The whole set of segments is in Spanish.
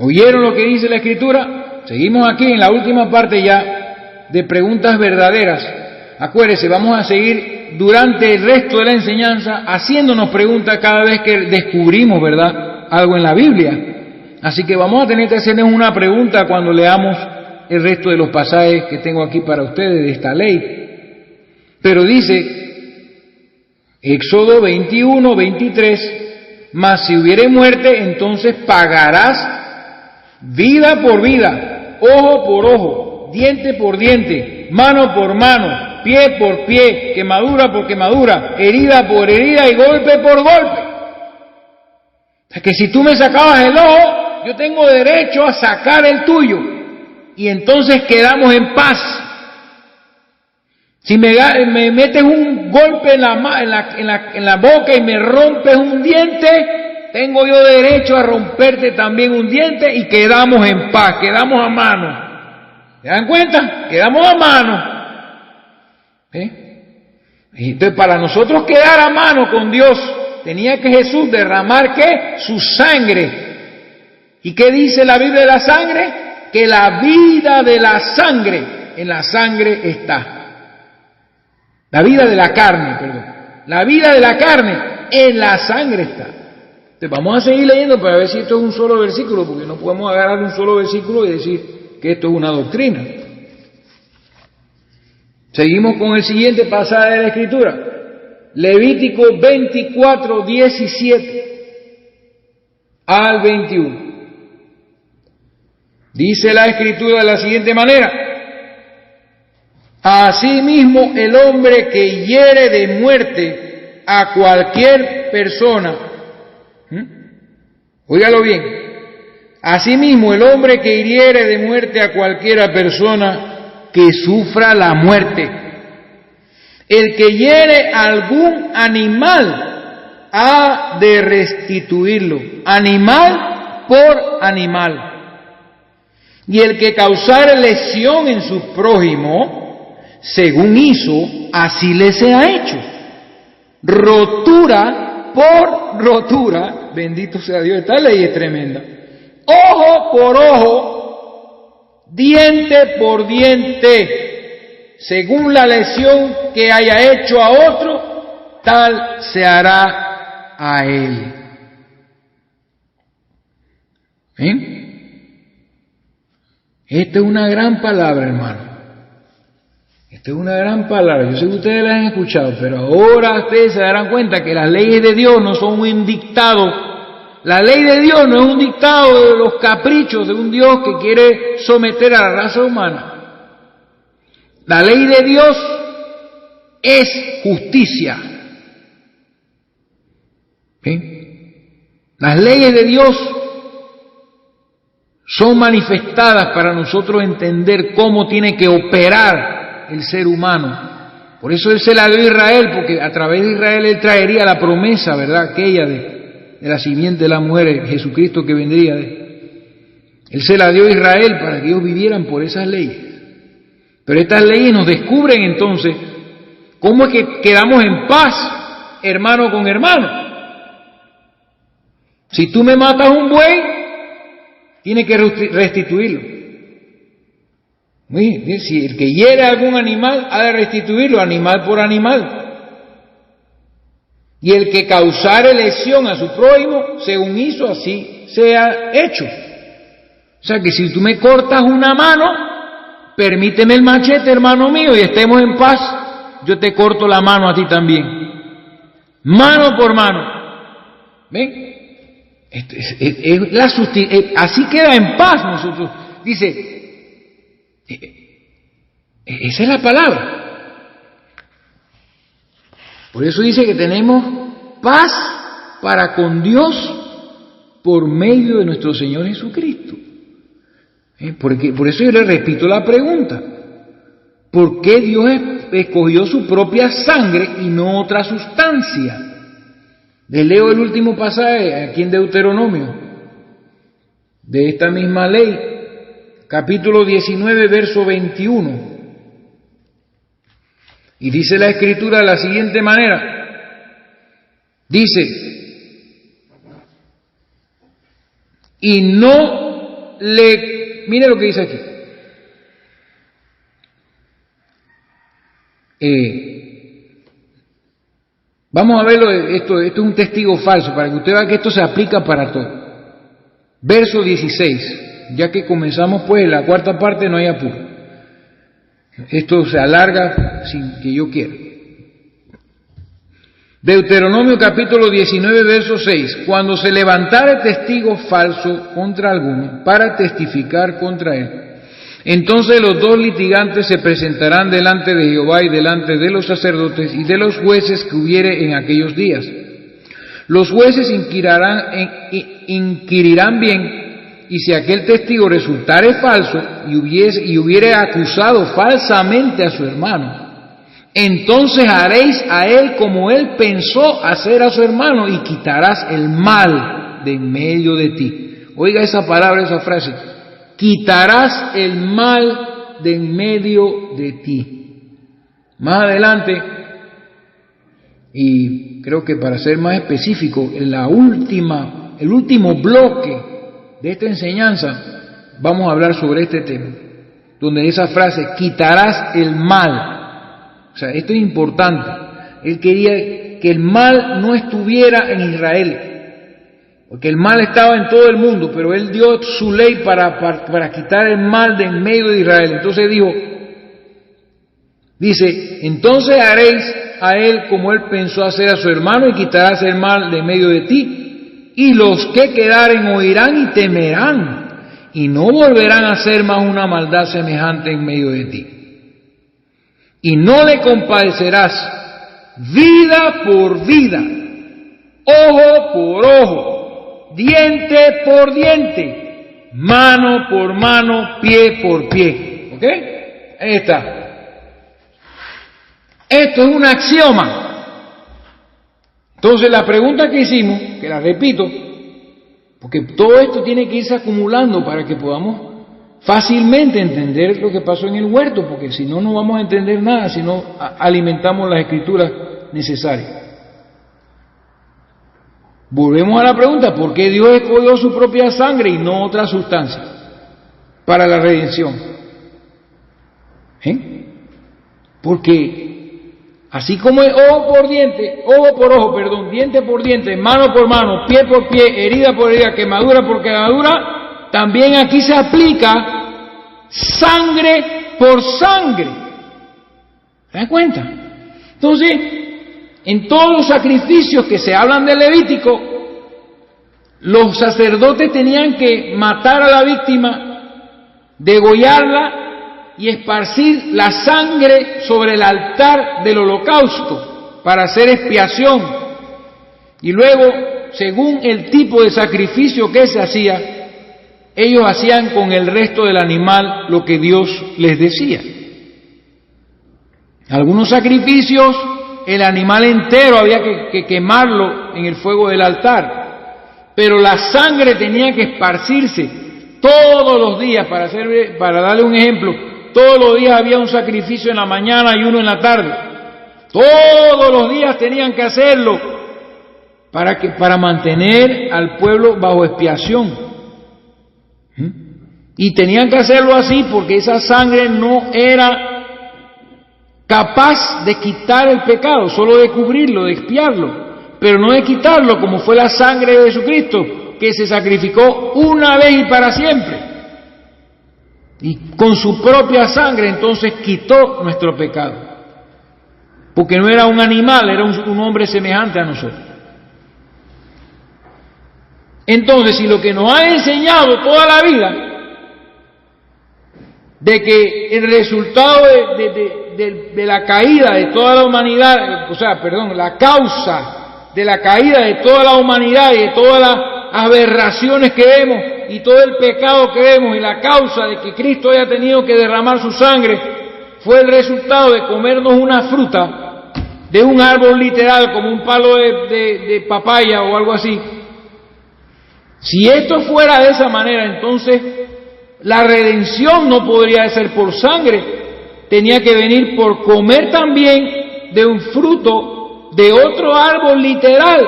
¿Oyeron lo que dice la Escritura? Seguimos aquí en la última parte ya de preguntas verdaderas. Acuérdense, vamos a seguir durante el resto de la enseñanza haciéndonos preguntas cada vez que descubrimos, ¿verdad?, algo en la Biblia. Así que vamos a tener que hacernos una pregunta cuando leamos el resto de los pasajes que tengo aquí para ustedes de esta ley. Pero dice, Éxodo 21, 23, mas si hubiere muerte, entonces pagarás vida por vida, ojo por ojo, diente por diente, mano por mano, pie por pie, quemadura por quemadura, herida por herida y golpe por golpe. O sea que si tú me sacabas el ojo, yo tengo derecho a sacar el tuyo y entonces quedamos en paz. Si me metes un golpe en la boca y me rompes un diente, tengo yo derecho a romperte también un diente y quedamos en paz, quedamos a mano. ¿Se dan cuenta? Quedamos a mano. Entonces, para nosotros quedar a mano con Dios, tenía que Jesús derramar, ¿qué? Su sangre. ¿Y qué dice la Biblia de la sangre? Que la vida de la sangre, en la sangre está. La vida de la carne, perdón. La vida de la carne, en la sangre está. Entonces vamos a seguir leyendo para ver si esto es un solo versículo, porque no podemos agarrar un solo versículo y decir que esto es una doctrina. Seguimos con el siguiente pasaje de la Escritura. Levítico 24, 17 al 21. Dice la Escritura de la siguiente manera: asimismo el hombre que hiere de muerte a cualquier persona, óigalo bien, asimismo el hombre que hiriere de muerte a cualquiera persona que sufra la muerte, el que hiere a algún animal ha de restituirlo, animal por animal. Y el que causare lesión en su prójimo, según hizo, así le sea hecho. Rotura por rotura, bendito sea Dios, esta ley es tremenda. Ojo por ojo, diente por diente, según la lesión que haya hecho a otro, tal se hará a él. ¿Ven? Esta es una gran palabra, hermano. Esta es una gran palabra. Yo sé que ustedes la han escuchado, pero ahora ustedes se darán cuenta que las leyes de Dios no son un dictado. La ley de Dios no es un dictado de los caprichos de un Dios que quiere someter a la raza humana. La ley de Dios es justicia. ¿Sí? Las leyes de Dios son manifestadas para nosotros entender cómo tiene que operar el ser humano. Por eso Él se la dio a Israel, porque a través de Israel Él traería la promesa, ¿verdad?, aquella de la simiente de la mujer, Jesucristo que vendría. Él se la dio a Israel para que ellos vivieran por esas leyes. Pero estas leyes nos descubren entonces cómo es que quedamos en paz, hermano con hermano. Si tú me matas un buey, tiene que restituirlo. Si el que hiere a algún animal ha de restituirlo, animal por animal. Y el que causare lesión a su prójimo, según hizo, así sea hecho. O sea que si tú me cortas una mano, permíteme el machete, hermano mío, y estemos en paz, yo te corto la mano a ti también. Mano por mano. ¿Ven? Así queda en paz nosotros. Dice, esa es la palabra. Por eso dice que tenemos paz para con Dios por medio de nuestro Señor Jesucristo. Por eso yo le repito la pregunta: ¿por qué Dios escogió su propia sangre y no otra sustancia? Les leo el último pasaje aquí en Deuteronomio, de esta misma ley, capítulo 19, verso 21. Y dice la Escritura de la siguiente manera. Dice, y no mire lo que dice aquí. Vamos a verlo, esto es un testigo falso, para que usted vea que esto se aplica para todo. Verso 16, ya que comenzamos pues la cuarta parte, no hay apuro. Esto se alarga sin que yo quiera. Deuteronomio capítulo 19, verso 6. Cuando se levantare testigo falso contra alguno para testificar contra él, entonces los dos litigantes se presentarán delante de Jehová y delante de los sacerdotes y de los jueces que hubiere en aquellos días. Los jueces inquirirán bien, y si aquel testigo resultare falso y hubiere acusado falsamente a su hermano, entonces haréis a él como él pensó hacer a su hermano y quitarás el mal de en medio de ti. Oiga esa palabra, esa frase. Quitarás el mal de en medio de ti. Más adelante, y creo que para ser más específico, el último bloque de esta enseñanza, vamos a hablar sobre este tema, donde esa frase, quitarás el mal. O sea, esto es importante. Él quería que el mal no estuviera en Israel, porque el mal estaba en todo el mundo, pero él dio su ley para quitar el mal de en medio de Israel. Entonces dice, entonces haréis a él como él pensó hacer a su hermano y quitarás el mal de en medio de ti. Y los que quedaren oirán y temerán, y no volverán a hacer más una maldad semejante en medio de ti. Y no le compadecerás vida por vida, ojo por ojo, diente por diente, mano por mano, pie por pie. ¿Ok? Ahí está. Esto es un axioma. Entonces la pregunta que hicimos, que la repito, porque todo esto tiene que irse acumulando para que podamos fácilmente entender lo que pasó en el huerto, porque si no, no vamos a entender nada si no alimentamos las escrituras necesarias. Volvemos a la pregunta, ¿por qué Dios escogió su propia sangre y no otra sustancia para la redención? Porque así como es ojo por ojo, diente por diente, mano por mano, pie por pie, herida por herida, quemadura por quemadura, también aquí se aplica sangre por sangre. ¿Se dan cuenta? Entonces, en todos los sacrificios que se hablan de Levítico, los sacerdotes tenían que matar a la víctima, degollarla y esparcir la sangre sobre el altar del holocausto para hacer expiación. Y luego, según el tipo de sacrificio que se hacía, ellos hacían con el resto del animal lo que Dios les decía. Algunos sacrificios, el animal entero había que quemarlo en el fuego del altar, pero la sangre tenía que esparcirse todos los días. Para darle un ejemplo, todos los días había un sacrificio en la mañana y uno en la tarde. Todos los días tenían que hacerlo para mantener al pueblo bajo expiación. Y tenían que hacerlo así porque esa sangre no era capaz de quitar el pecado, solo de cubrirlo, de expiarlo, pero no de quitarlo como fue la sangre de Jesucristo, que se sacrificó una vez y para siempre. Y con su propia sangre entonces quitó nuestro pecado, porque no era un animal, era un hombre semejante a nosotros. Entonces, si lo que nos ha enseñado toda la vida, de que el resultado de la caída de toda la humanidad, la causa de la caída de toda la humanidad y de todas las aberraciones que vemos y todo el pecado que vemos y la causa de que Cristo haya tenido que derramar su sangre fue el resultado de comernos una fruta de un árbol literal como un palo de papaya o algo así. Si esto fuera de esa manera, entonces la redención no podría ser por sangre, tenía que venir por comer también de un fruto de otro árbol literal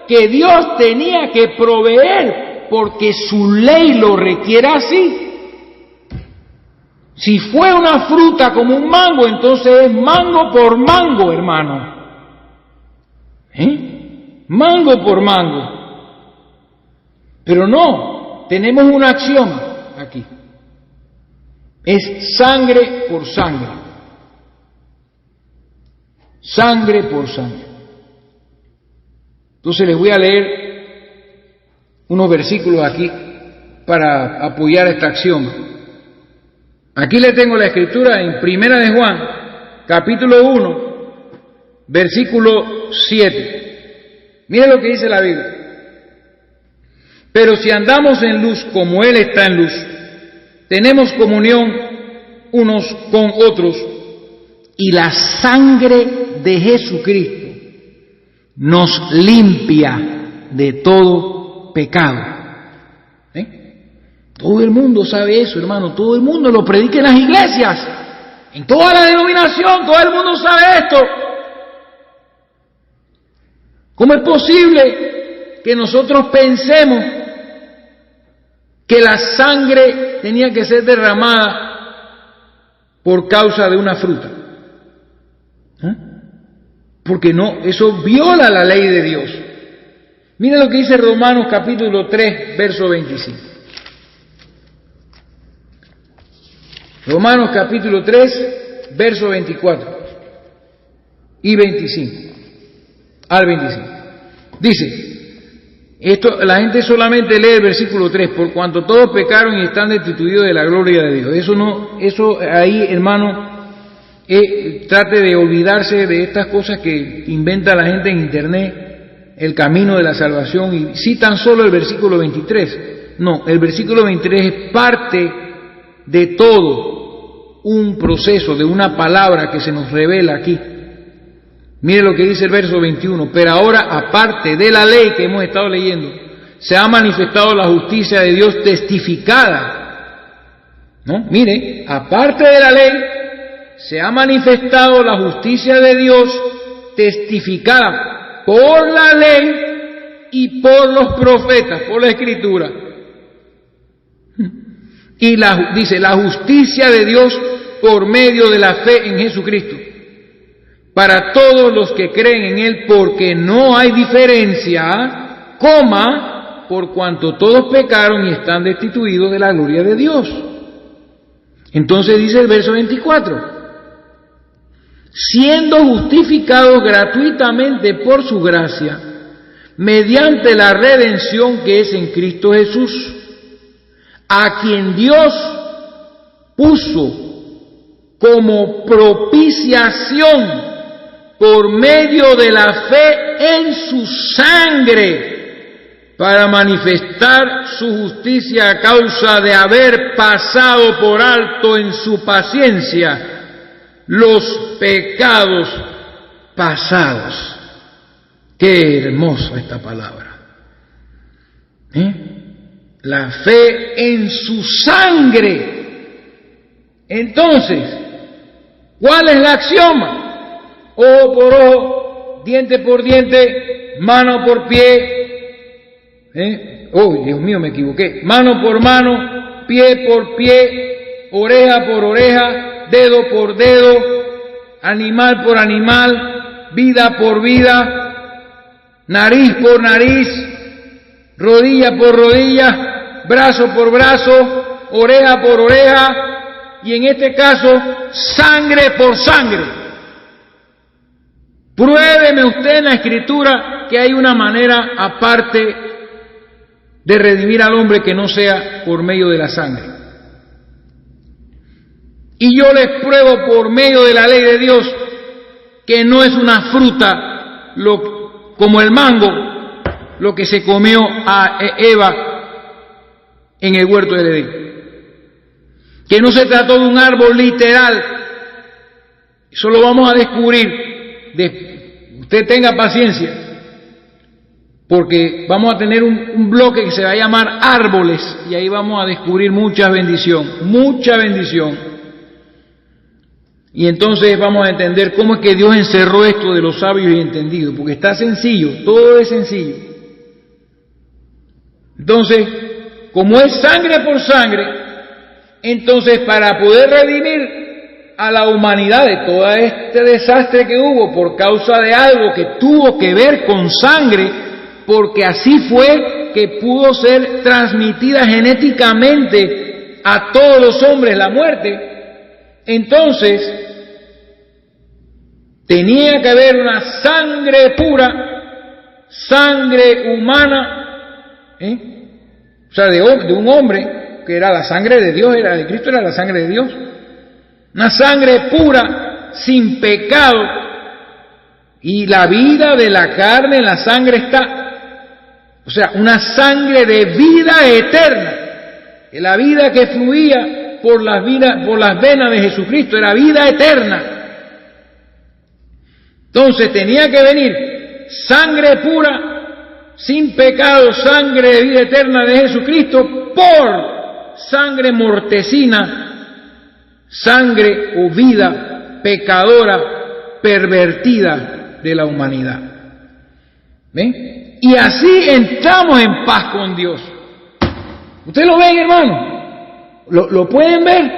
que Dios tenía que proveer porque su ley lo requiere así. Si fue una fruta como un mango, entonces es mango por mango, hermano. Mango por mango. Pero no, tenemos un axioma aquí. Es sangre por sangre. Sangre por sangre. Entonces les voy a leer unos versículos aquí para apoyar este axioma. Aquí le tengo la escritura en Primera de Juan, capítulo 1, versículo 7. Mire lo que dice la Biblia. Pero si andamos en luz como Él está en luz, tenemos comunión unos con otros, y la sangre de Jesucristo nos limpia de todo pecado. Todo el mundo sabe eso, hermano. Todo el mundo lo predica en las iglesias. En toda la denominación, todo el mundo sabe esto. ¿Cómo es posible que nosotros pensemos que la sangre tenía que ser derramada por causa de una fruta? Porque no, eso viola la ley de Dios. Mira lo que dice Romanos capítulo 3, verso 25. Romanos capítulo 3, verso 24 y 25 al 25. Dice, esto, la gente solamente lee el versículo 3, por cuanto todos pecaron y están destituidos de la gloria de Dios. Eso ahí, hermano, trate de olvidarse de estas cosas que inventa la gente en internet, el camino de la salvación, y citan solo el versículo 23. No, el versículo 23 es parte de todo un proceso, de una palabra que se nos revela aquí. Mire lo que dice el verso 21. Pero ahora, aparte de la ley que hemos estado leyendo, se ha manifestado la justicia de Dios testificada. ¿No? Mire, aparte de la ley, se ha manifestado la justicia de Dios testificada por la ley y por los profetas, por la Escritura. Y dice, la justicia de Dios por medio de la fe en Jesucristo, para todos los que creen en Él, porque no hay diferencia, por cuanto todos pecaron y están destituidos de la gloria de Dios. Entonces dice el verso 24, siendo justificados gratuitamente por su gracia, mediante la redención que es en Cristo Jesús, a quien Dios puso como propiciación por medio de la fe en su sangre, para manifestar su justicia a causa de haber pasado por alto en su paciencia los pecados pasados. Qué hermosa esta palabra. La fe en su sangre. Entonces, ¿cuál es el axioma? Ojo por ojo, diente por diente, mano por pie. Oh, Dios mío, me equivoqué. Mano por mano, pie por pie, oreja por oreja, dedo por dedo, animal por animal, vida por vida, nariz por nariz, rodilla por rodilla, brazo por brazo, oreja por oreja, y en este caso, sangre por sangre. Pruébeme usted en la Escritura que hay una manera aparte de redimir al hombre que no sea por medio de la sangre. Y yo les pruebo por medio de la ley de Dios que no es una fruta como el mango, lo que se comió a Eva en el huerto del Edén. Que no se trató de un árbol literal. Eso lo vamos a descubrir. Usted tenga paciencia, porque vamos a tener un bloque que se va a llamar árboles, y ahí vamos a descubrir mucha bendición. Y entonces vamos a entender cómo es que Dios encerró esto de los sabios y entendidos, porque está sencillo, todo es sencillo. Entonces, como es sangre por sangre, entonces para poder redimir a la humanidad de todo este desastre que hubo por causa de algo que tuvo que ver con sangre, porque así fue que pudo ser transmitida genéticamente a todos los hombres la muerte, entonces tenía que haber una sangre pura, sangre humana, o sea, de un hombre, que era la sangre de Dios, era de Cristo, era la sangre de Dios. Una sangre pura, sin pecado, y la vida de la carne en la sangre está, o sea, una sangre de vida eterna, la vida que fluía por las venas de Jesucristo, era vida eterna. Entonces tenía que venir sangre pura, sin pecado, sangre de vida eterna de Jesucristo, por sangre mortecina, sangre o vida pecadora, pervertida de la humanidad. ¿Ven? Y así entramos en paz con Dios. ¿Ustedes lo ven, hermano? ¿Lo pueden ver?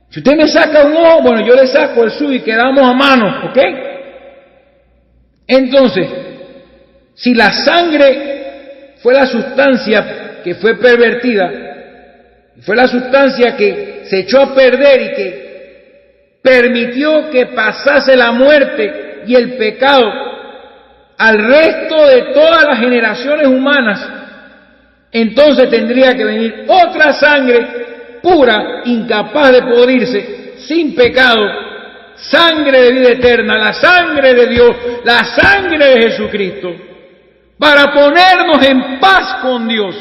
Si usted me saca un ojo, bueno, yo le saco el suyo y quedamos a mano, ¿ok? Entonces, si la sangre fue la sustancia que fue pervertida, fue la sustancia que se echó a perder y que permitió que pasase la muerte y el pecado al resto de todas las generaciones humanas, entonces tendría que venir otra sangre pura, incapaz de podrirse, sin pecado, sangre de vida eterna, la sangre de Dios, la sangre de Jesucristo, para ponernos en paz con Dios.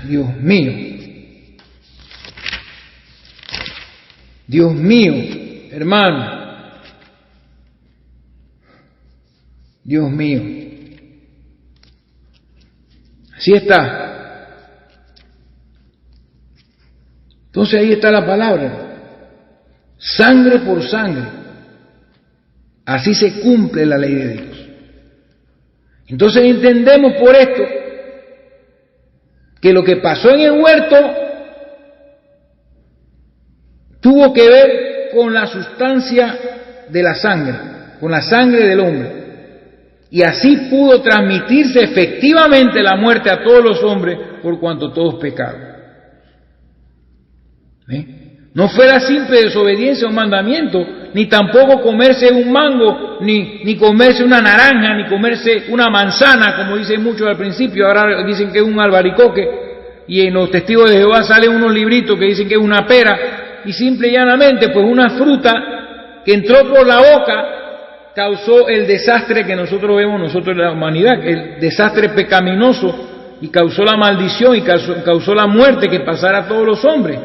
Dios mío, Dios mío, hermano, Dios mío, así está. Entonces ahí está la palabra, sangre por sangre, así se cumple la ley de Dios. Entonces entendemos por esto que lo que pasó en el huerto tuvo que ver con la sustancia de la sangre, con la sangre del hombre. Y así pudo transmitirse efectivamente la muerte a todos los hombres por cuanto todos pecaron. No fue la simple desobediencia a un mandamiento, ni tampoco comerse un mango, ni comerse una naranja, ni comerse una manzana, como dicen muchos al principio, ahora dicen que es un albaricoque, y en los testigos de Jehová salen unos libritos que dicen que es una pera, y simple y llanamente, pues una fruta que entró por la boca causó el desastre que nosotros vemos nosotros en la humanidad, el desastre pecaminoso, y causó la maldición, y causó la muerte que pasara a todos los hombres.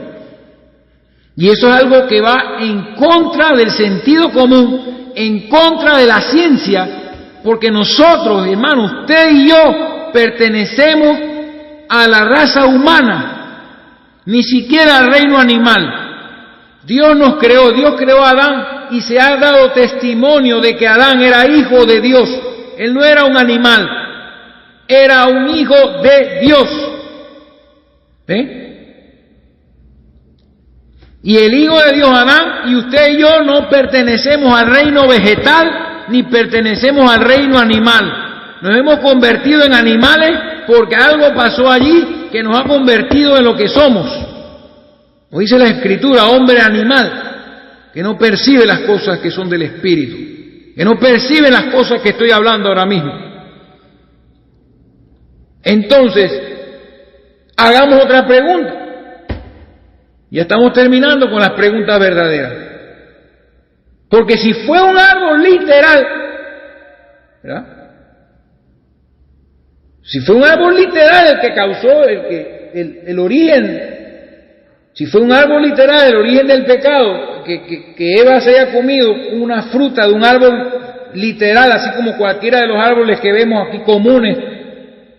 Y eso es algo que va en contra del sentido común, en contra de la ciencia, porque nosotros, hermanos, usted y yo, pertenecemos a la raza humana, ni siquiera al reino animal. Dios nos creó, Dios creó a Adán y se ha dado testimonio de que Adán era hijo de Dios. Él no era un animal, era un hijo de Dios. ¿Ven? Y el Hijo de Dios, Adán, y usted y yo no pertenecemos al reino vegetal ni pertenecemos al reino animal. Nos hemos convertido en animales porque algo pasó allí que nos ha convertido en lo que somos. Como dice la Escritura, hombre animal, que no percibe las cosas que son del Espíritu, que no percibe las cosas que estoy hablando ahora mismo. Entonces, hagamos otra pregunta. Ya estamos terminando con las preguntas verdaderas. Porque si fue un árbol literal, ¿verdad? Si fue un árbol literal el que causó el origen, si fue un árbol literal el origen del pecado, que Eva se haya comido una fruta de un árbol literal, así como cualquiera de los árboles que vemos aquí comunes,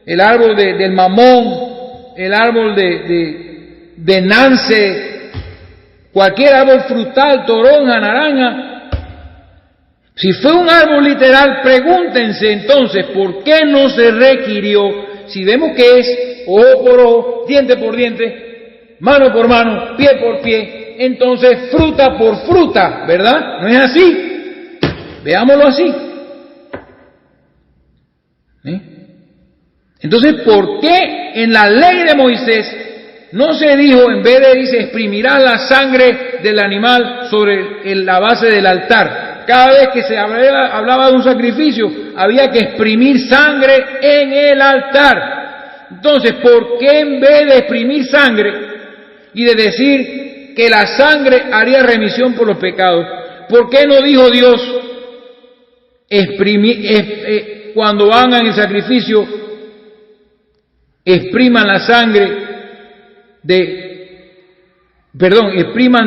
el árbol del mamón, el árbol de nance, cualquier árbol frutal, toronja, naranja. Si fue un árbol literal, pregúntense entonces por qué no se requirió, si vemos que es ojo por ojo, diente por diente, mano por mano, pie por pie, entonces fruta por fruta, ¿verdad? ¿No es así? Veámoslo así. Entonces, ¿por qué en la ley de Moisés no se dijo, en vez de, dice, exprimirá la sangre del animal sobre la base del altar? Cada vez que se hablaba de un sacrificio, había que exprimir sangre en el altar. Entonces, ¿por qué en vez de exprimir sangre y de decir que la sangre haría remisión por los pecados, por qué no dijo Dios, cuando hagan el sacrificio, expriman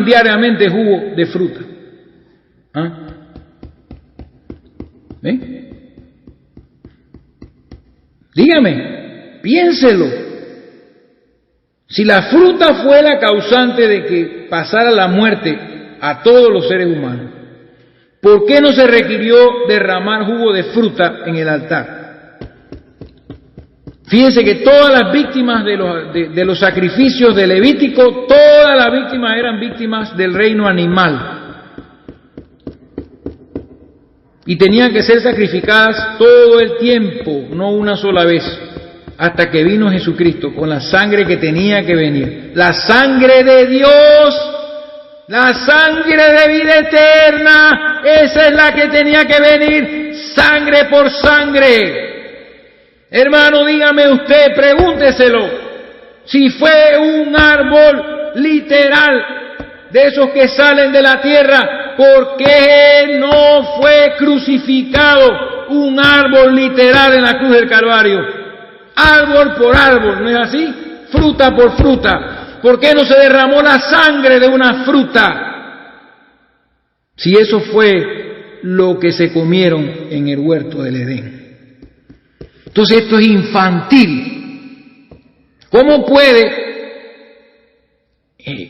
diariamente jugo de fruta? ¿Ah? ¿Ven? Dígame, piénselo. Si la fruta fue la causante de que pasara la muerte a todos los seres humanos, ¿por qué no se requirió derramar jugo de fruta en el altar? Fíjense que todas las víctimas de los sacrificios de Levítico, todas las víctimas eran víctimas del reino animal. Y tenían que ser sacrificadas todo el tiempo, no una sola vez, hasta que vino Jesucristo con la sangre que tenía que venir. La sangre de Dios, la sangre de vida eterna, esa es la que tenía que venir, sangre por sangre. Hermano, dígame usted, pregúnteselo, si fue un árbol literal, de esos que salen de la tierra, ¿por qué no fue crucificado un árbol literal en la cruz del Calvario? Árbol por árbol, ¿no es así? Fruta por fruta. ¿Por qué no se derramó la sangre de una fruta? Si eso fue lo que se comieron en el huerto del Edén. Entonces esto es infantil.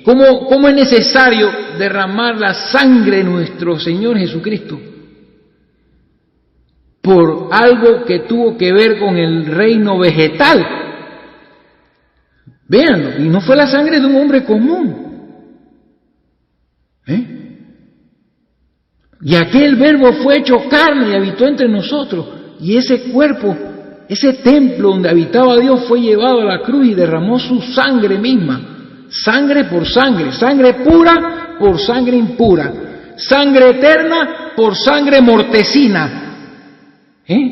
¿Cómo es necesario derramar la sangre de nuestro Señor Jesucristo por algo que tuvo que ver con el reino vegetal? Véanlo, y no fue la sangre de un hombre común. Y aquel verbo fue hecho carne y habitó entre nosotros, y ese cuerpo, ese templo donde habitaba Dios fue llevado a la cruz y derramó su sangre misma. Sangre por sangre, sangre pura por sangre impura, sangre eterna por sangre mortecina,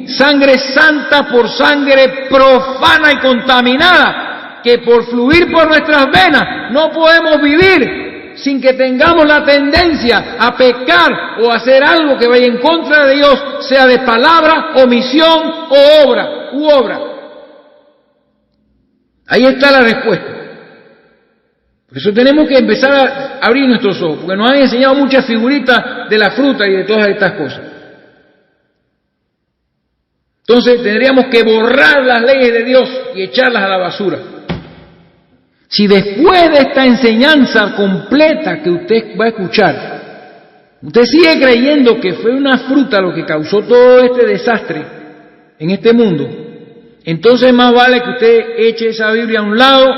sangre santa por sangre profana y contaminada, que por fluir por nuestras venas no podemos vivir sin que tengamos la tendencia a pecar o hacer algo que vaya en contra de Dios, sea de palabra, omisión o obra. Ahí está la respuesta. Por eso tenemos que empezar a abrir nuestros ojos, porque nos han enseñado muchas figuritas de la fruta y de todas estas cosas. Entonces tendríamos que borrar las leyes de Dios y echarlas a la basura. Si después de esta enseñanza completa que usted va a escuchar, usted sigue creyendo que fue una fruta lo que causó todo este desastre en este mundo, entonces más vale que usted eche esa Biblia a un lado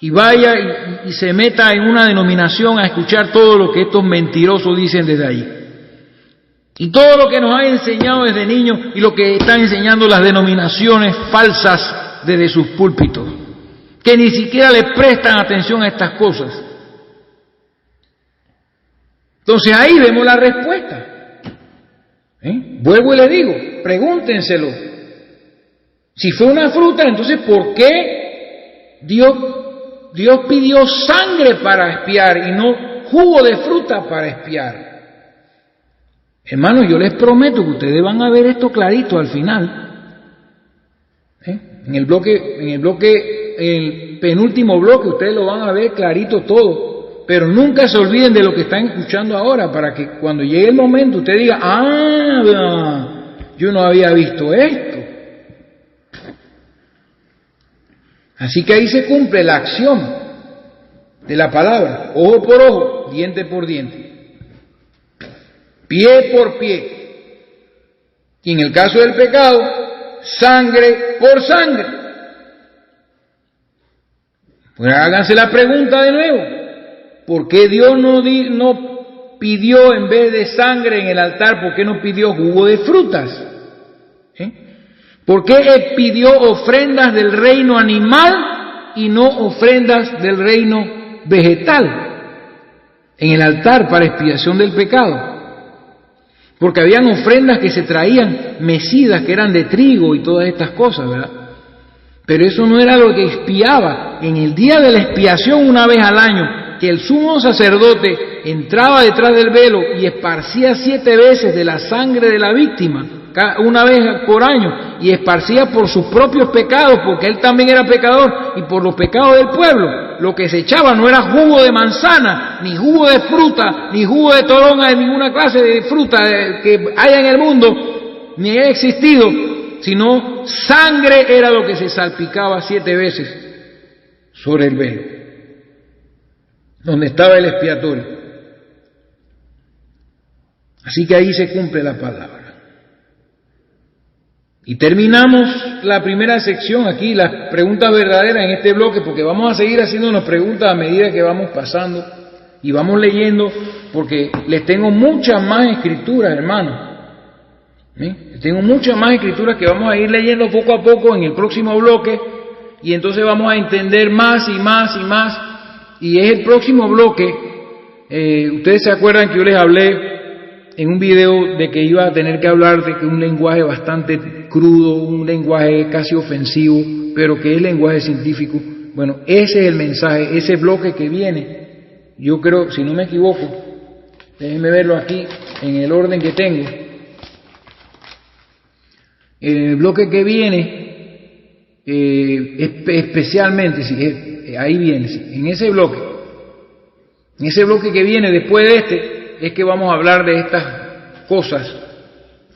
y vaya y se meta en una denominación a escuchar todo lo que estos mentirosos dicen desde ahí. Y todo lo que nos han enseñado desde niños y lo que están enseñando las denominaciones falsas desde sus púlpitos, que ni siquiera le prestan atención a estas cosas. Entonces ahí vemos la respuesta. Vuelvo y le digo, pregúntenselo. Si fue una fruta, entonces ¿por qué Dios pidió sangre para expiar y no jugo de fruta para expiar? Hermanos, yo les prometo que ustedes van a ver esto clarito al final. En el penúltimo bloque ustedes lo van a ver clarito todo. Pero nunca se olviden de lo que están escuchando ahora, para que cuando llegue el momento usted diga, yo no había visto esto. Así que ahí se cumple la acción de la palabra, ojo por ojo, diente por diente, pie por pie. Y en el caso del pecado, sangre por sangre. Pues háganse la pregunta de nuevo. ¿Por qué Dios no pidió en vez de sangre en el altar, por qué no pidió jugo de frutas? ¿Por qué pidió ofrendas del reino animal y no ofrendas del reino vegetal en el altar para expiación del pecado? Porque habían ofrendas que se traían mecidas, que eran de trigo y todas estas cosas, ¿verdad? Pero eso no era lo que expiaba. En el día de la expiación, una vez al año, que el sumo sacerdote entraba detrás del velo y esparcía 7 veces de la sangre de la víctima, una vez por año, y esparcía por sus propios pecados, porque él también era pecador, y por los pecados del pueblo. Lo que se echaba no era jugo de manzana, ni jugo de fruta, ni jugo de toronja, de ninguna clase de fruta que haya en el mundo, ni haya existido, sino sangre era lo que se salpicaba 7 veces sobre el velo, donde estaba el expiatorio. Así que ahí se cumple la palabra. Y terminamos la primera sección aquí, las preguntas verdaderas en este bloque, porque vamos a seguir haciéndonos preguntas a medida que vamos pasando y vamos leyendo, porque les tengo muchas más escrituras, hermanos. Tengo muchas más escrituras que vamos a ir leyendo poco a poco en el próximo bloque, y entonces vamos a entender más y más y más. Y es el próximo bloque. Ustedes se acuerdan que yo les hablé en un video de que iba a tener que hablar de que un lenguaje bastante crudo, un lenguaje casi ofensivo, pero que es lenguaje científico. Bueno, ese es el mensaje, ese bloque que viene, yo creo, si no me equivoco, déjenme verlo aquí en el orden que tengo. El bloque que viene, especialmente, sí, ahí viene, sí, en ese bloque que viene después de este, es que vamos a hablar de estas cosas,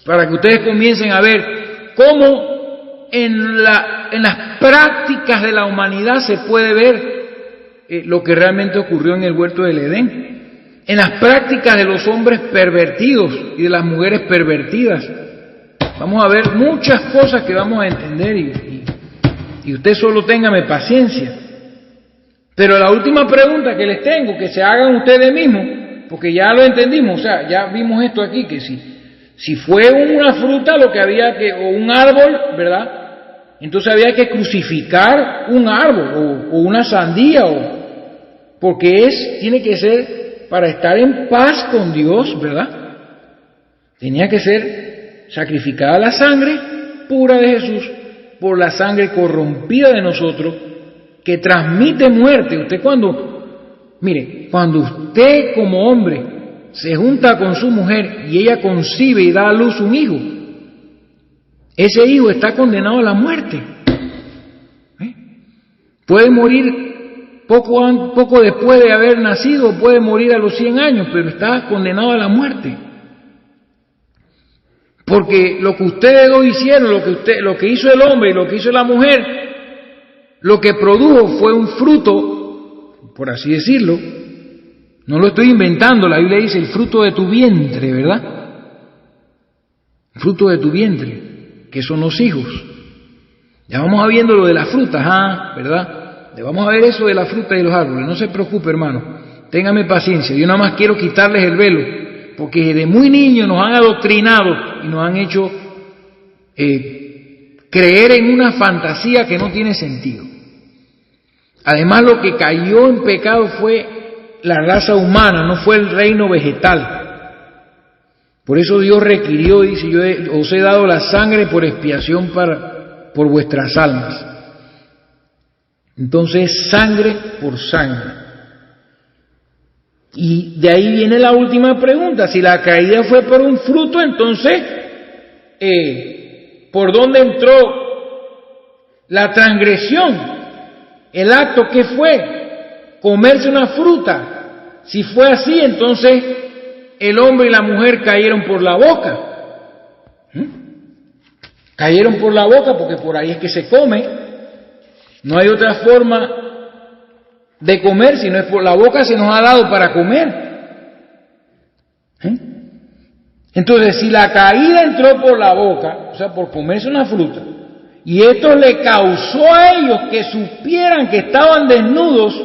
para que ustedes comiencen a ver cómo en las prácticas de la humanidad se puede ver lo que realmente ocurrió en el huerto del Edén, en las prácticas de los hombres pervertidos y de las mujeres pervertidas. Vamos a ver muchas cosas que vamos a entender y usted solo téngame paciencia. Pero la última pregunta que les tengo, que se hagan ustedes mismos, porque ya lo entendimos, o sea, ya vimos esto aquí, que si fue una fruta lo que había que, o un árbol, ¿verdad? Entonces había que crucificar un árbol o una sandía, porque tiene que ser para estar en paz con Dios, ¿verdad? Tenía que ser sacrificada la sangre pura de Jesús por la sangre corrompida de nosotros, que transmite muerte. Usted cuando usted como hombre se junta con su mujer y ella concibe y da a luz un hijo, ese hijo está condenado a la muerte. Puede morir poco después de haber nacido, puede morir a los 100 años, pero está condenado a la muerte. Porque lo que ustedes dos hicieron, lo que hizo el hombre y lo que hizo la mujer, lo que produjo fue un fruto, por así decirlo, no lo estoy inventando, la Biblia dice el fruto de tu vientre, ¿verdad? El fruto de tu vientre, que son los hijos. Ya vamos a viendo lo de las frutas, ¿verdad? Vamos a ver eso de la fruta y los árboles, no se preocupe, hermano, téngame paciencia, yo nada más quiero quitarles el velo, porque desde muy niños nos han adoctrinado y nos han hecho creer en una fantasía que no tiene sentido. Además, lo que cayó en pecado fue la raza humana, no fue el reino vegetal. Por eso Dios requirió, dice, yo os he dado la sangre por expiación por vuestras almas. Entonces, sangre por sangre. Y de ahí viene la última pregunta. Si la caída fue por un fruto, entonces, ¿por dónde entró la transgresión? El acto, ¿qué fue? Comerse una fruta. Si fue así, entonces el hombre y la mujer cayeron por la boca. Cayeron por la boca porque por ahí es que se come. No hay otra forma de comer si no es por la boca. Se nos ha dado para comer. Entonces, si la caída entró por la boca, o sea, por comerse una fruta, y esto le causó a ellos que supieran que estaban desnudos,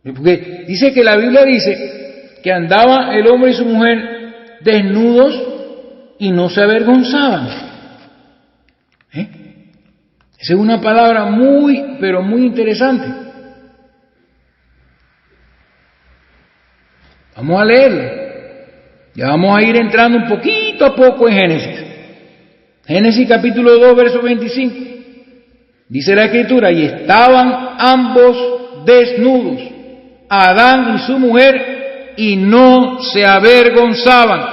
porque dice que la Biblia dice que andaban el hombre y su mujer desnudos y no se avergonzaban. Esa es una palabra muy, pero muy interesante. Vamos a leerla. Ya vamos a ir entrando un poquito a poco en Génesis. Génesis capítulo 2, verso 25. Dice la Escritura, y estaban ambos desnudos, Adán y su mujer, y no se avergonzaban.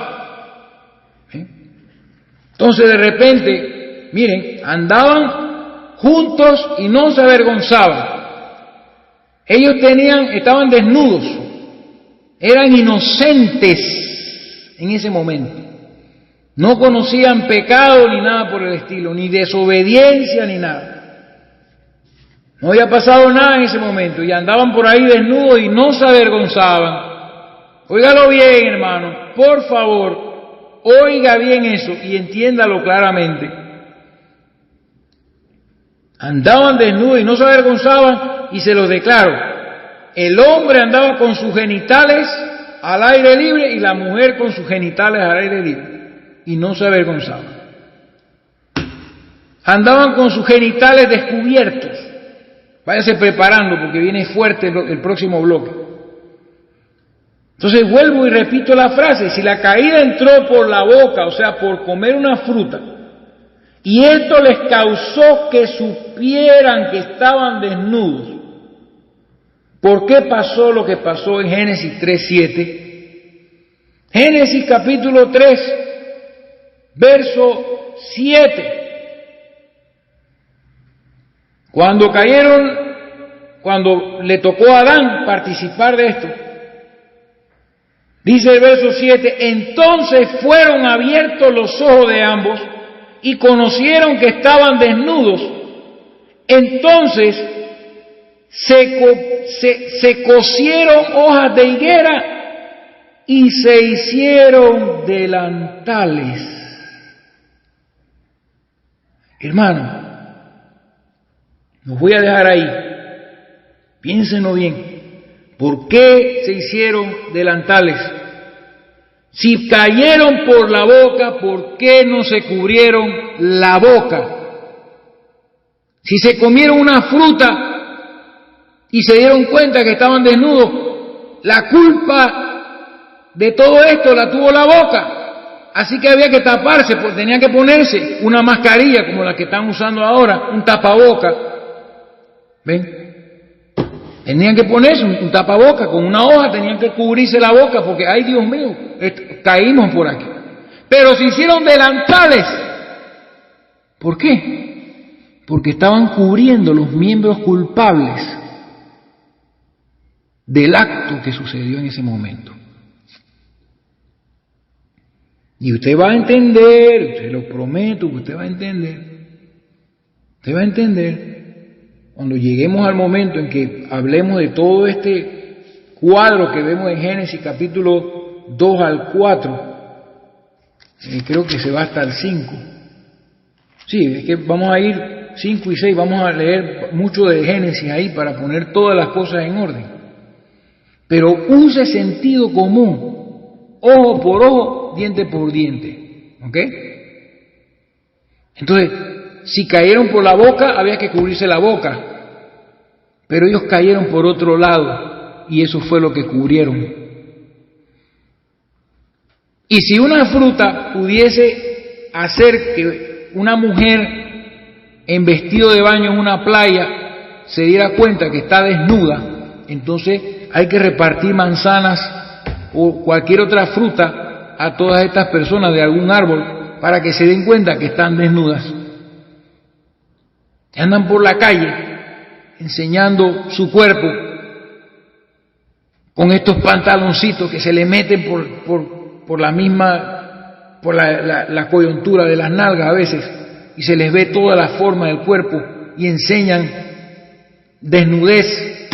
Entonces de repente, miren, andaban juntos y no se avergonzaban. Ellos estaban desnudos, eran inocentes en ese momento. No conocían pecado ni nada por el estilo, ni desobediencia ni nada. No había pasado nada en ese momento y andaban por ahí desnudos y no se avergonzaban. Óigalo bien, hermano, por favor, oiga bien eso y entiéndalo claramente. Andaban desnudos y no se avergonzaban, y se los declaro. El hombre andaba con sus genitales al aire libre y la mujer con sus genitales al aire libre, y no se avergonzaban. Andaban con sus genitales descubiertos. Váyase preparando porque viene fuerte el próximo bloque. Entonces vuelvo y repito la frase: si la caída entró por la boca, o sea, por comer una fruta, y esto les causó que supieran que estaban desnudos, ¿por qué pasó lo que pasó en Génesis 3:7? Génesis capítulo 3, verso 7. Cuando le tocó a Adán participar de esto, dice el verso 7, entonces fueron abiertos los ojos de ambos y conocieron que estaban desnudos. Entonces se cosieron hojas de higuera y se hicieron delantales. Hermano, los voy a dejar ahí. Piénsenlo bien. ¿Por qué se hicieron delantales? Si cayeron por la boca, ¿por qué no se cubrieron la boca? Si se comieron una fruta y se dieron cuenta que estaban desnudos, la culpa de todo esto la tuvo la boca. Así que había que taparse, porque tenían que ponerse una mascarilla como la que están usando ahora, un tapaboca. ¿Ven? Tenían que ponerse un tapaboca con una hoja, tenían que cubrirse la boca porque, ay Dios mío, caímos por aquí. Pero se hicieron delantales. ¿Por qué? Porque estaban cubriendo los miembros culpables del acto que sucedió en ese momento. Y usted va a entender, se lo prometo que usted va a entender. Usted va a entender cuando lleguemos al momento en que hablemos de todo este cuadro que vemos en Génesis capítulo 2 al 4, creo que se va hasta el 5. Sí, es que vamos a ir 5 y 6, vamos a leer mucho de Génesis ahí para poner todas las cosas en orden. Pero use sentido común, ojo por ojo, diente por diente, ¿ok? Entonces, si cayeron por la boca, había que cubrirse la boca. Pero ellos cayeron por otro lado y eso fue lo que cubrieron. Y si una fruta pudiese hacer que una mujer en vestido de baño en una playa se diera cuenta que está desnuda, entonces hay que repartir manzanas o cualquier otra fruta a todas estas personas de algún árbol para que se den cuenta que están desnudas. Andan por la calle enseñando su cuerpo con estos pantaloncitos que se le meten por la misma, por la coyuntura de las nalgas a veces, y se les ve toda la forma del cuerpo y enseñan desnudez.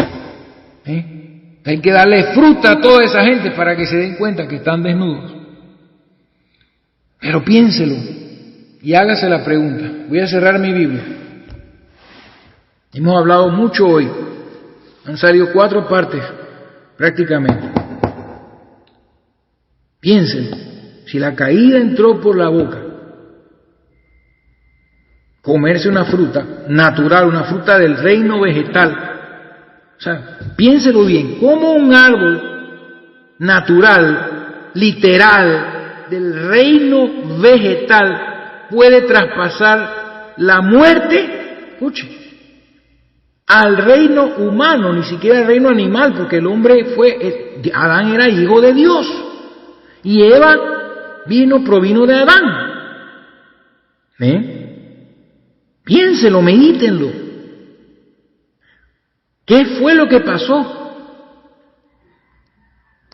Hay que darle fruta a toda esa gente para que se den cuenta que están desnudos. Pero piénselo y hágase la pregunta. Voy a cerrar mi Biblia. Hemos hablado mucho hoy. Han salido 4 partes prácticamente. Piénsenlo. Si la caída entró por la boca, comerse una fruta natural, una fruta del reino vegetal. O sea, piénselo bien. ¿Cómo un árbol natural, literal, del reino vegetal puede traspasar la muerte? Escuche. Al reino humano, ni siquiera al reino animal, porque el hombre Adán era hijo de Dios y Eva provino de Adán. Piénselo, medítenlo. ¿Qué fue lo que pasó?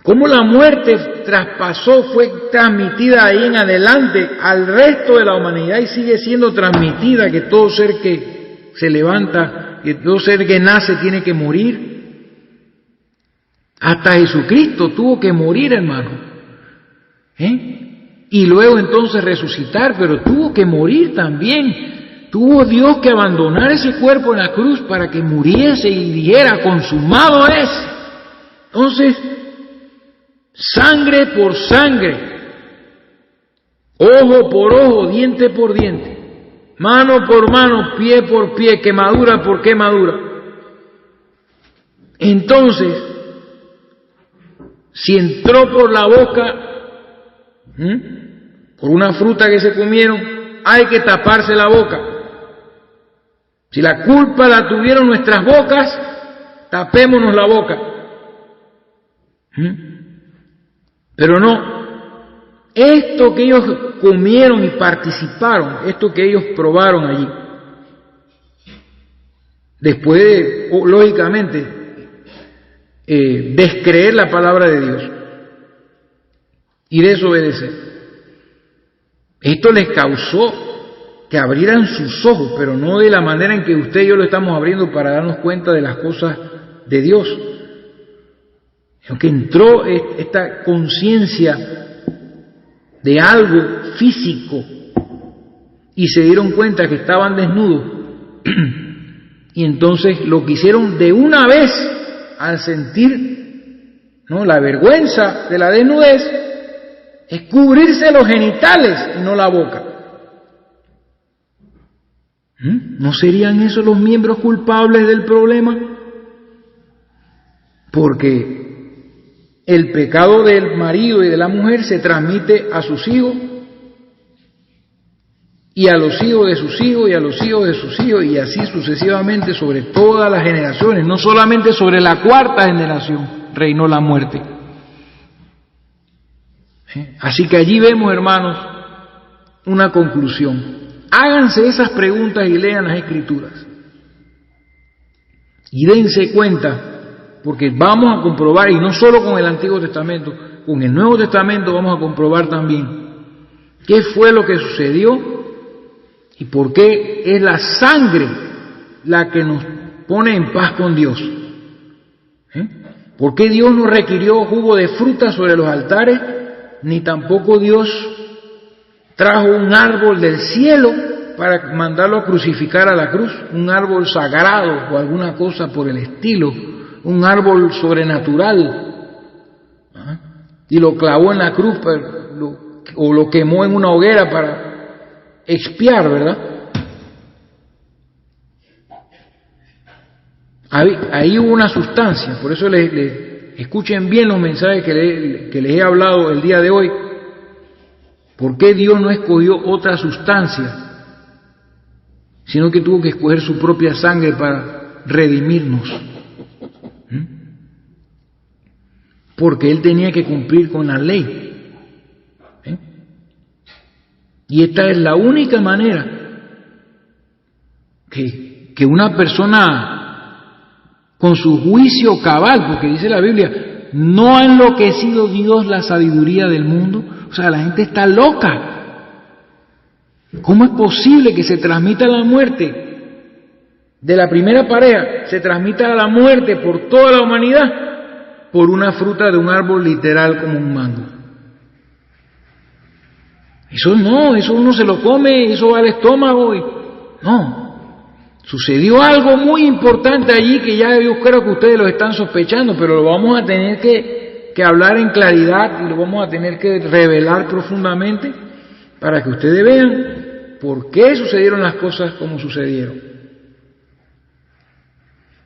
¿Cómo la muerte fue transmitida ahí en adelante al resto de la humanidad y sigue siendo transmitida, que todo ser que se levanta, que todo ser que nace tiene que morir? Hasta Jesucristo tuvo que morir, hermano. Y luego entonces resucitar, pero tuvo que morir también. Tuvo Dios que abandonar ese cuerpo en la cruz para que muriese y dijera, consumado es. Entonces, sangre por sangre, ojo por ojo, diente por diente, mano por mano, pie por pie, quemadura por quemadura. Entonces, si entró por la boca, por una fruta que se comieron, hay que taparse la boca. Si la culpa la tuvieron nuestras bocas, tapémonos la boca. Pero no, esto que ellos comieron y participaron, esto que ellos probaron allí, después de, lógicamente, descreer la palabra de Dios y desobedecer, esto les causó que abrieran sus ojos, pero no de la manera en que usted y yo lo estamos abriendo para darnos cuenta de las cosas de Dios. Aunque entró esta conciencia de algo físico y se dieron cuenta que estaban desnudos, y entonces lo que hicieron de una vez al sentir, ¿no?, la vergüenza de la desnudez es cubrirse los genitales y no la boca. ¿No serían esos los miembros culpables del problema? Porque el pecado del marido y de la mujer se transmite a sus hijos y a los hijos de sus hijos y a los hijos de sus hijos y así sucesivamente sobre todas las generaciones, no solamente sobre la 4ª generación reinó la muerte. Así que allí vemos, hermanos, una conclusión. Háganse esas preguntas y lean las Escrituras. Y dense cuenta, porque vamos a comprobar, y no solo con el Antiguo Testamento, con el Nuevo Testamento vamos a comprobar también qué fue lo que sucedió y por qué es la sangre la que nos pone en paz con Dios. ¿Por qué Dios no requirió jugo de fruta sobre los altares? Ni tampoco Dios trajo un árbol del cielo para mandarlo a crucificar a la cruz, un árbol sagrado o alguna cosa por el estilo, un árbol sobrenatural, y lo clavó en la cruz o lo quemó en una hoguera para expiar, ¿verdad? Ahí hubo una sustancia, por eso escuchen bien los mensajes que les he hablado el día de hoy. ¿Por qué Dios no escogió otra sustancia, sino que tuvo que escoger su propia sangre para redimirnos? Porque Él tenía que cumplir con la ley. Y esta es la única manera que una persona con su juicio cabal, porque dice la Biblia, no ha enloquecido Dios la sabiduría del mundo. O sea, la gente está loca. ¿Cómo es posible que se transmita la muerte de la primera pareja, se transmita la muerte por toda la humanidad por una fruta de un árbol literal como un mango? Eso no, eso uno se lo come, eso va al estómago. No, sucedió algo muy importante allí que ya yo creo que ustedes lo están sospechando, pero lo vamos a tener que hablar en claridad y lo vamos a tener que revelar profundamente para que ustedes vean por qué sucedieron las cosas como sucedieron.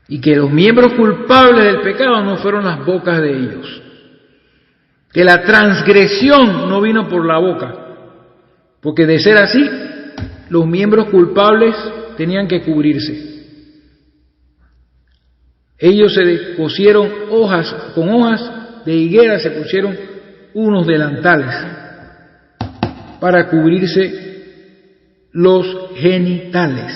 Y que los miembros culpables del pecado no fueron las bocas de ellos. Que la transgresión no vino por la boca. Porque de ser así, los miembros culpables tenían que cubrirse. Ellos se cosieron con hojas de higuera se pusieron unos delantales para cubrirse los genitales.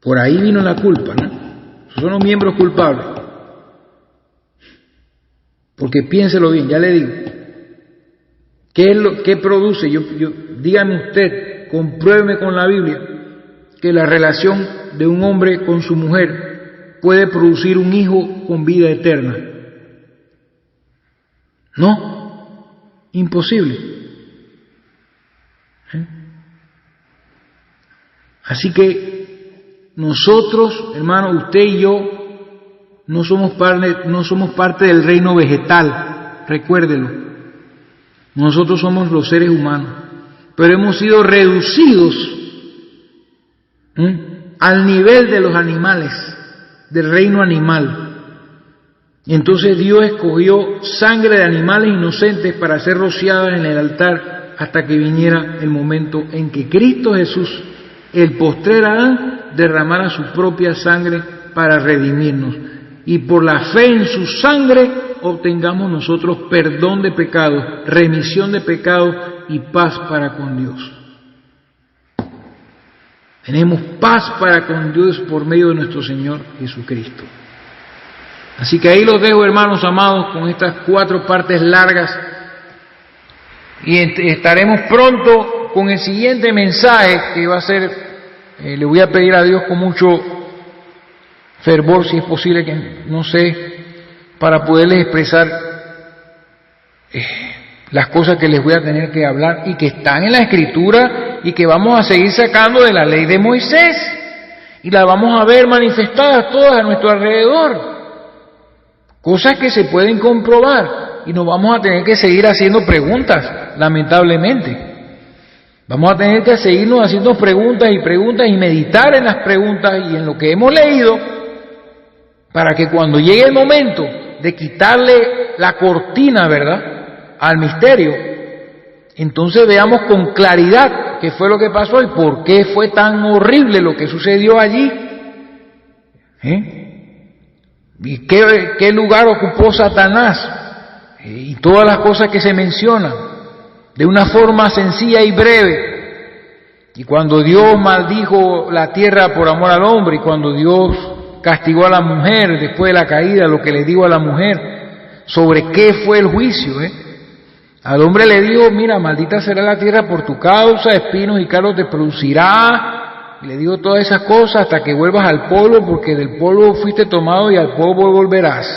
Por ahí vino la culpa, ¿no? Son los miembros culpables. Porque piénselo bien, ya le digo. ¿Qué es lo que produce? Dígame usted, compruébeme con la Biblia que la relación de un hombre con su mujer puede producir un hijo con vida eterna. No, imposible. Así que nosotros, hermano, usted y yo, no somos parte del reino vegetal, recuérdelo. Nosotros somos los seres humanos, pero hemos sido reducidos al nivel de los animales, del reino animal. Y entonces Dios escogió sangre de animales inocentes para ser rociada en el altar hasta que viniera el momento en que Cristo Jesús, el postrer Adán, derramara su propia sangre para redimirnos. Y por la fe en su sangre obtengamos nosotros perdón de pecados, remisión de pecados y paz para con Dios. Tenemos paz para con Dios por medio de nuestro Señor Jesucristo. Así que ahí los dejo, hermanos amados, con estas 4 partes largas. Y estaremos pronto con el siguiente mensaje que va a ser, le voy a pedir a Dios con mucho fervor, si es posible, que no sé, para poderles expresar las cosas que les voy a tener que hablar y que están en la Escritura y que vamos a seguir sacando de la ley de Moisés y las vamos a ver manifestadas todas a nuestro alrededor, cosas que se pueden comprobar y nos vamos a tener que seguir haciendo preguntas, lamentablemente. Vamos a tener que seguirnos haciendo preguntas y meditar en las preguntas y en lo que hemos leído, para que cuando llegue el momento de quitarle la cortina, ¿verdad?, al misterio, entonces veamos con claridad qué fue lo que pasó y por qué fue tan horrible lo que sucedió allí. ¿Y qué lugar ocupó Satanás? Y todas las cosas que se mencionan, de una forma sencilla y breve. Y cuando Dios maldijo la tierra por amor al hombre, y cuando Dios castigó a la mujer después de la caída, lo que le dijo a la mujer, sobre qué fue el juicio, Al hombre le dijo, mira, maldita será la tierra por tu causa, espinos y cardos te producirá, y le dijo todas esas cosas hasta que vuelvas al polvo, porque del polvo fuiste tomado y al polvo volverás.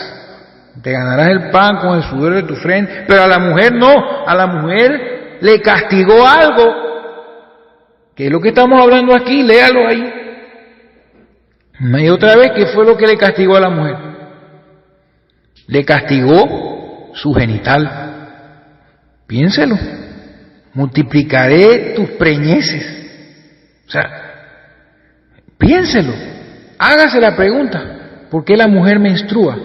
Te ganarás el pan con el sudor de tu frente. Pero a la mujer no, a la mujer le castigó algo, que es lo que estamos hablando aquí, léalo ahí. Y otra vez, ¿qué fue lo que le castigó a la mujer? Le castigó su genital. Piénselo. Multiplicaré tus preñeces. O sea, piénselo. Hágase la pregunta, ¿por qué la mujer menstrua?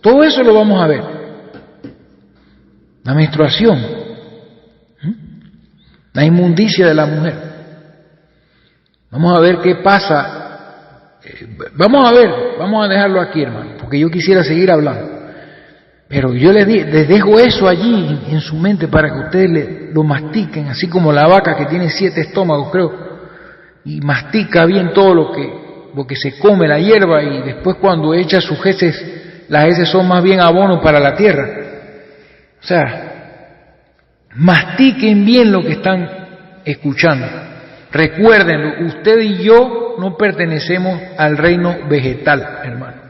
Todo eso lo vamos a ver. La menstruación, la inmundicia de la mujer. Vamos a ver qué pasa. Vamos a dejarlo aquí, hermano, porque yo quisiera seguir hablando. Pero yo les dejo eso allí en su mente para que ustedes lo mastiquen, así como la vaca que tiene 7 estómagos, creo, y mastica bien todo lo que se come, la hierba, y después cuando echa sus heces, las heces son más bien abono para la tierra. O sea, mastiquen bien lo que están escuchando. Recuérdenlo, usted y yo no pertenecemos al reino vegetal, hermano.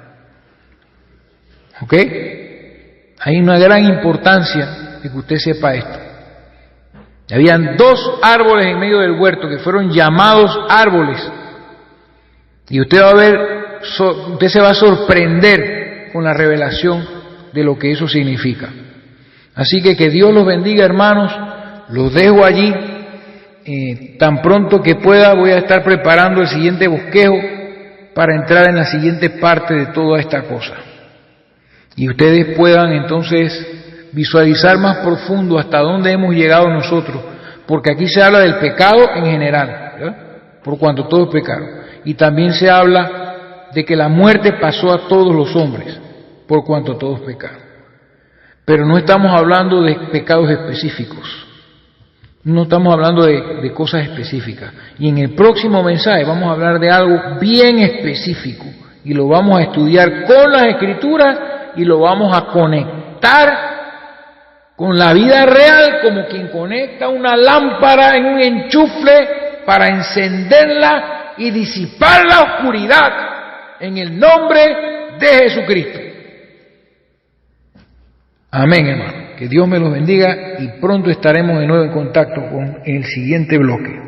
¿Ok? Hay una gran importancia de que usted sepa esto. Habían 2 árboles en medio del huerto que fueron llamados árboles. Y usted va a ver, usted se va a sorprender con la revelación de lo que eso significa. Así que Dios los bendiga, hermanos. Los dejo allí. Tan pronto que pueda voy a estar preparando el siguiente bosquejo para entrar en la siguiente parte de toda esta cosa. Y ustedes puedan entonces visualizar más profundo hasta dónde hemos llegado nosotros, porque aquí se habla del pecado en general, ¿verdad? Por cuanto todos pecaron. Y también se habla de que la muerte pasó a todos los hombres, por cuanto todos pecaron. Pero no estamos hablando de pecados específicos, no estamos hablando de cosas específicas. Y en el próximo mensaje vamos a hablar de algo bien específico, y lo vamos a estudiar con las Escrituras, y lo vamos a conectar con la vida real, como quien conecta una lámpara en un enchufle para encenderla y disipar la oscuridad en el nombre de Jesucristo. Amén, hermano. Que Dios me los bendiga y pronto estaremos de nuevo en contacto con el siguiente bloque.